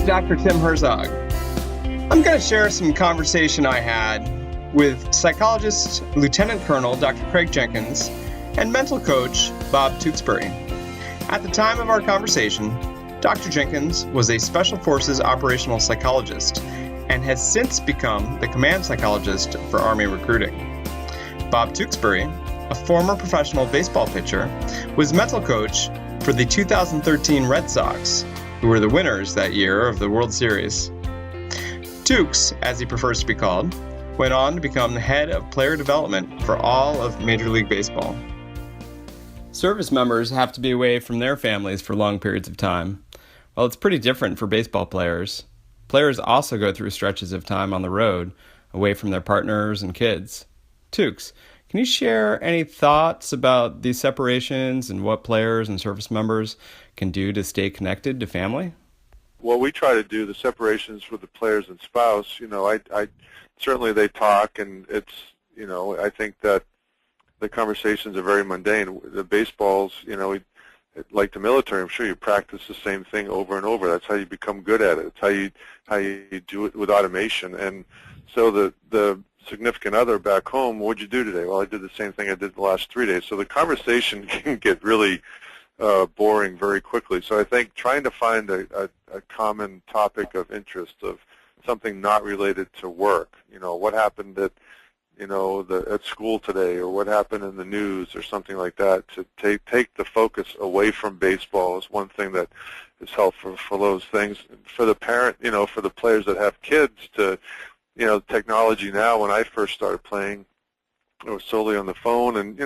Dr. Tim Herzog. I'm going to share some conversation I had with psychologist Lieutenant Colonel Dr. Craig Jenkins and mental coach Bob Tewksbury. At the time of our conversation, Dr. Jenkins was a Special Forces operational psychologist and has since become the Command Psychologist for Army recruiting. Bob Tewksbury, a former professional baseball pitcher, was mental coach for the 2013 Red Sox, who were the winners that year of the World Series. Tewks, as he prefers to be called, went on to become the head of player development for all of Major League Baseball. Service members have to be away from their families for long periods of time. While it's pretty different for baseball players, players also go through stretches of time on the road, away from their partners and kids. Tewks, can you share any thoughts about these separations and what players and service members can do to stay connected to family? Well, we try to do the separations for the players and spouse. I certainly they talk, and it's, I think that the conversations are very mundane. The baseballs, like the military, I'm sure you practice the same thing over and over. That's how you become good at it. It's how you do it with automation. And so the significant other back home, what'd you do today? Well, I did the same thing I did the last 3 days. So the conversation can get really boring very quickly. So I think trying to find a common topic of interest, of something not related to work. What happened at at school today, or what happened in the news, or something like that, to take the focus away from baseball is one thing that is helpful for those things. For the parent, for the players that have kids, to technology now, when I first started playing, I was solely on the phone, and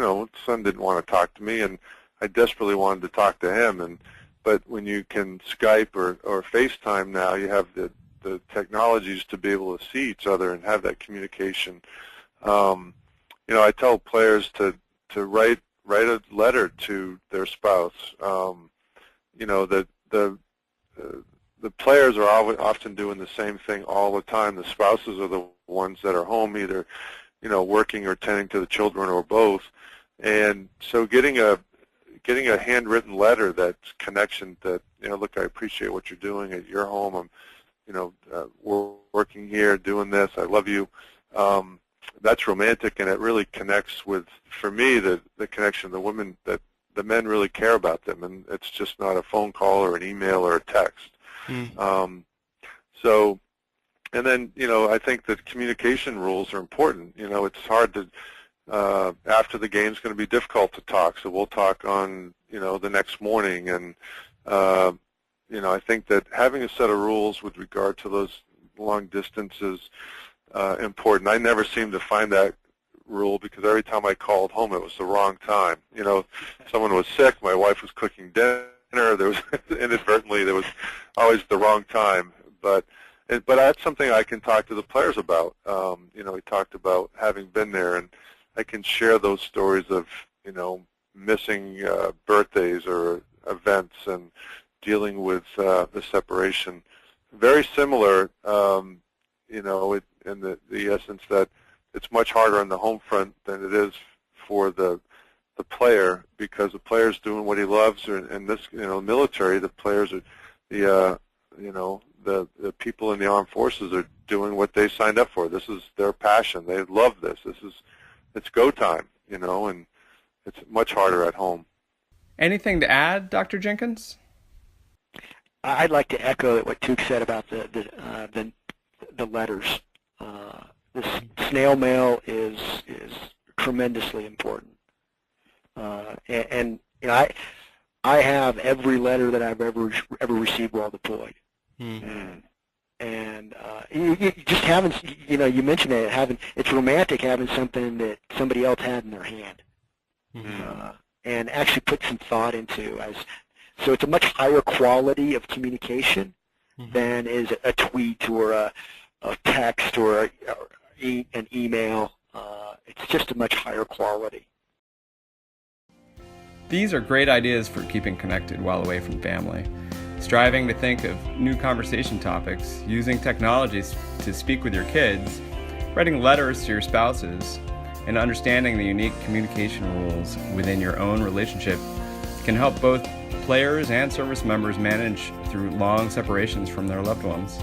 son didn't want to talk to me, and I desperately wanted to talk to him. But when you can Skype or FaceTime now, you have the technologies to be able to see each other and have that communication. I tell players to write a letter to their spouse. The players are often doing the same thing all the time. The spouses are the ones that are home, either working or tending to the children, or both. And so getting a handwritten letter that's connection, that look, I appreciate what you're doing at your home. I'm we're working here doing this. I love you. That's romantic, and it really connects with, for me, the connection, the women, that the men really care about them, and it's just not a phone call or an email or a text. And then, I think that communication rules are important. It's hard to, after the game's going to be difficult to talk, so we'll talk on, the next morning. And, I think that having a set of rules with regard to those long distances important. I never seemed to find that rule, because every time I called home, it was the wrong time. Someone was sick, my wife was cooking dinner, there was inadvertently, there was always the wrong time. But that's something I can talk to the players about. We talked about having been there, and I can share those stories of, missing birthdays or events and dealing with the separation. Very similar, in the essence that it's much harder on the home front than it is for the player, because the player's doing what he loves. And this, military, the players are, the people in the armed forces are doing what they signed up for. This is their passion. They love this. It's go time, and it's much harder at home. Anything to add, Dr. Jenkins? I'd like to echo what Tewks said about the letters. This snail mail is tremendously important, and I have every letter that I've ever received while deployed. And you just having, you mentioned it, it's romantic having something that somebody else had in their hand, and actually put some thought into. So it's a much higher quality of communication than is a tweet or a text or an email. It's just a much higher quality. These are great ideas for keeping connected while away from family. Striving to think of new conversation topics, using technologies to speak with your kids, writing letters to your spouses, and understanding the unique communication rules within your own relationship can help both players and service members manage through long separations from their loved ones.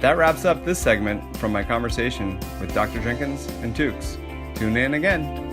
That wraps up this segment from my conversation with Dr. Jenkins and Tewks. Tune in again.